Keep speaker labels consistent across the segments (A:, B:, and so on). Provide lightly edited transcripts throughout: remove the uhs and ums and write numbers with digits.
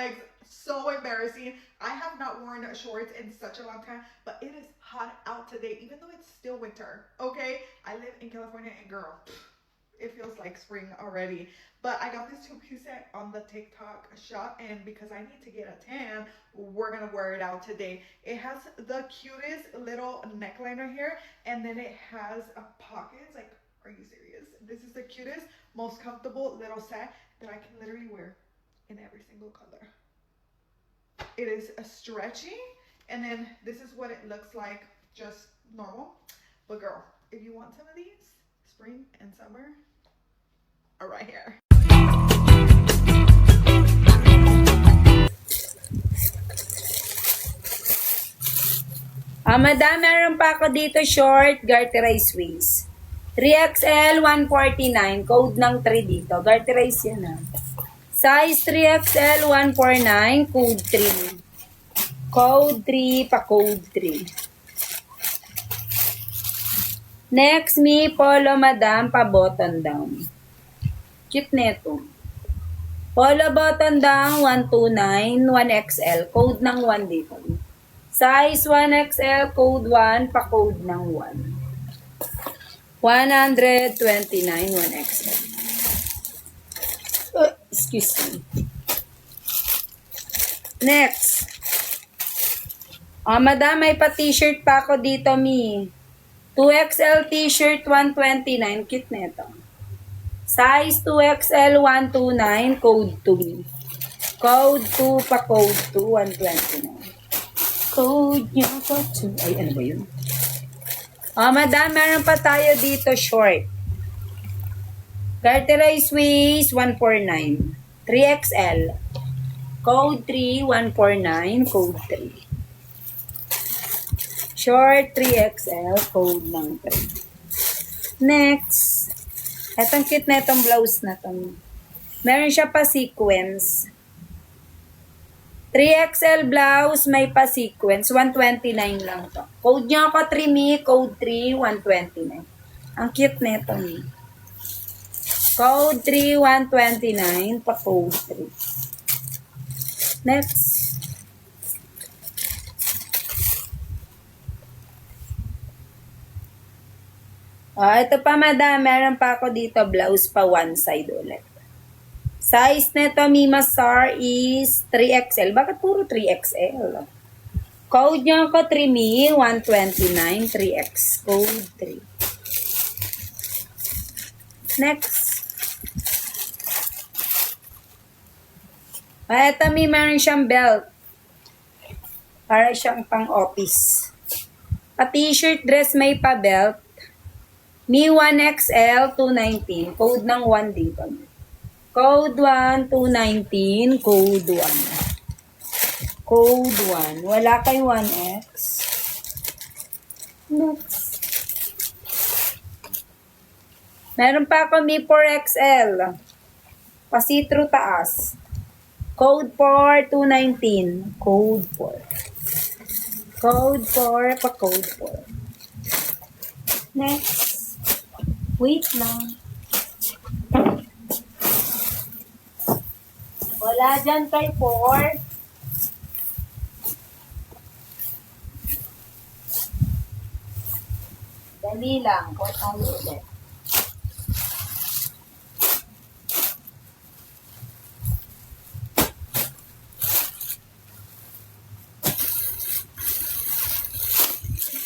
A: legs. So embarrassing. I have not worn shorts in such a long time, but it is hot out today, even though it's still winter. Okay, I live in California, and girl, it feels like spring already. But I got this two-piece set on the TikTok shop, and because I need to get a tan, we're gonna wear it out today. It has the cutest little neckline right here, and then it has a pockets. Like, are you serious? This is the cutest, most comfortable little set that I can literally wear in every single color. It is a stretchy, and then this is what it looks like, just normal. But girl, if you want some of these, spring and summer are right here.
B: Madam, meron pa ako dito short garterized waist. 3XL 149, code ng 3 dito. Garterized yan Size 3XL 149, code 3. Code 3 pa code 3. Next, me polo madam pa button down. Cute neto. Polo button down 129, 1XL, code ng 1 dito. Size 1XL, code 1, pa-code ng 1. 129, 1XL. Excuse me. Next. Madam, may pa-t-shirt pa ako dito, mi. 2XL t-shirt, 129. Cute neto. Size 2XL, 129, code 2. Code 2, pa-code 2, 129. Code niya ko to. Ay, ano ba yun? Madam, meron pa tayo dito short. Garterized waist, 149. 3XL. Code 3, 149. Code 3. Short, 3XL. Code ng 3. Next. Etong cute na itong blouse na to. Meron siya pa sequence. 3XL blouse, may pa-sequence. 129 lang to. Code niya ako 3Mi, code 3, 129. Ang cute nito ni. Code 3, 129, pa-code 3. Next. Ito pa madam, meron pa ako dito blouse pa one side ulit. Size nito, Mima Star, is 3XL. Bakit puro 3XL? Code niya ko 3Mi, 129, 3X. Code 3. Next. Ito, Mi, meron siyang belt. Para siyang pang-office. Pa-t-shirt dress may pa-belt. Mi 1XL, 219. Code ng 1 dito. Code 1, 219, code 1. Code 1. Wala kay 1X. Next. Meron pa ako Mi 4XL. Pa-see-through taas. Code 4, 219. Code 4. Code 4, pa-code 4. Next. Wait lang. Wala dyan kay 4. Dali lang. Kung ano ulit.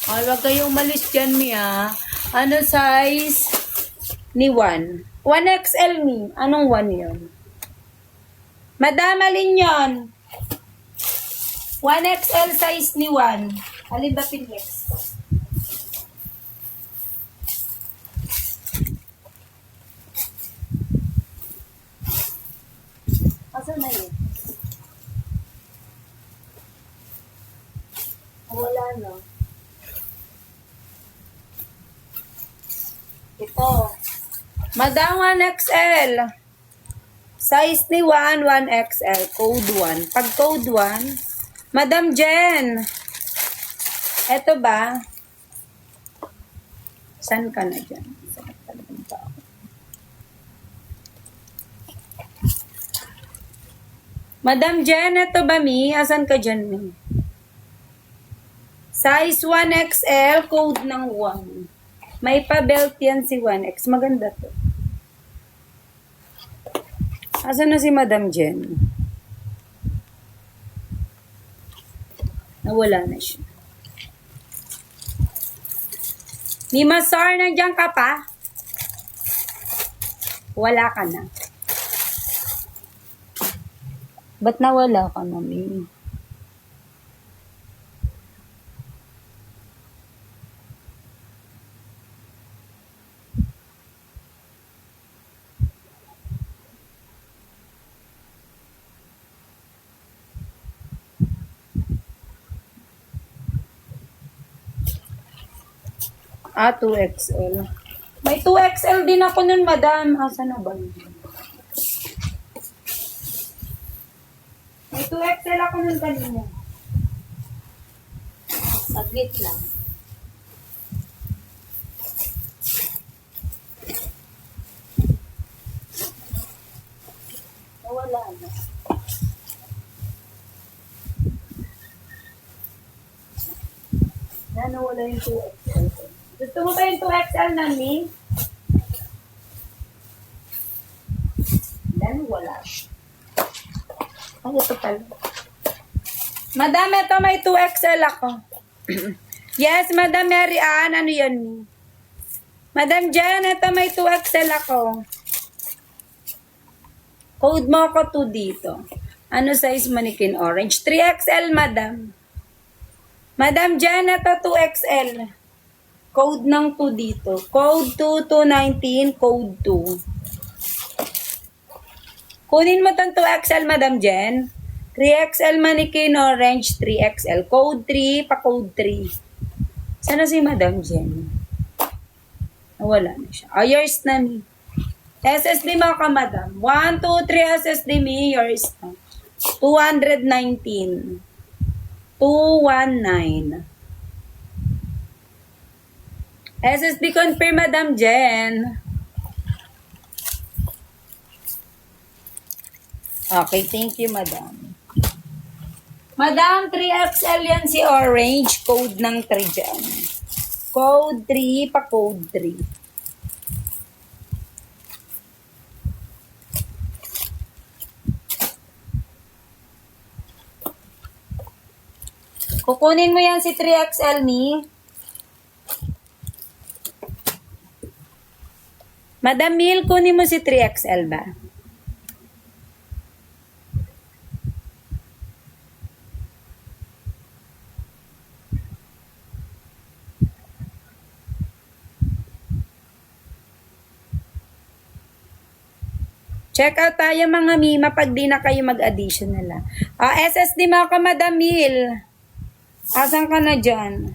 B: Huwag kayong umalis dyan, Mia. Ano size ni 1? 1XL, Mi. Anong 1 yun? Madam, alin yun? 1XL size ni 1. Alin ba pinlex ko? Asan na yun? Wala na. Ito. Madam, 1XL. Size ni 1, 1XL. Code 1. Pag code 1, Madam Jen. Eto ba? Saan ka na dyan? Saan ka na tao? Madam Jen, ito ba, Mi? Asan ka dyan, Mi? Size 1XL, code ng 1. May pa-belt yan si 1X. Maganda to. Asan na si Madam Jen? Nawala na siya. Mima Sar, nandiyan ka pa? Wala ka na. Ba't nawala ka na, Mi? Ah, 2XL. May 2XL din ako nun, madam. Asan na ba yun? May 2XL ako nun kanina. Saglit lang. Nawala na. Nawala yung 2XL. Gusto mo ba yung 2XL na, Mi? Then, wala. Ay, ito pala. Madam, ito may 2XL ako. Yes, Madam Mary Ann. Ano yan, Mi? Madam Jen, ito may 2XL ako. Code mo ako 2 dito. Ano size mannequin orange? 3XL, Madam. Madam Jen, ito 2XL. Code ng 2 dito. Code 2219, code 2. Kunin mo itong 2XL, Madam Jen. 3XL mannequin orange, 3XL. Code 3, pa code 3. Sana si Madam Jen? Nawala na siya. Oh, yours na, Mi. SSD mo ka, Madam. 1, 2, 3 SSD, Mi. Yours na. 219. 219. SSD confirm, Madam Jen. Okay, thank you, Madam. Madam, 3XL yan si orange. Code ng 3 dyan. Code 3, pa code 3. Kukunin mo yan si 3XL, Mi. Madam Mil, kunin mo si 3XL ba? Check out tayo mga Mima pag di na kayo mag-additional. SSD mo ako, Madam Mil. Asan ka na dyan?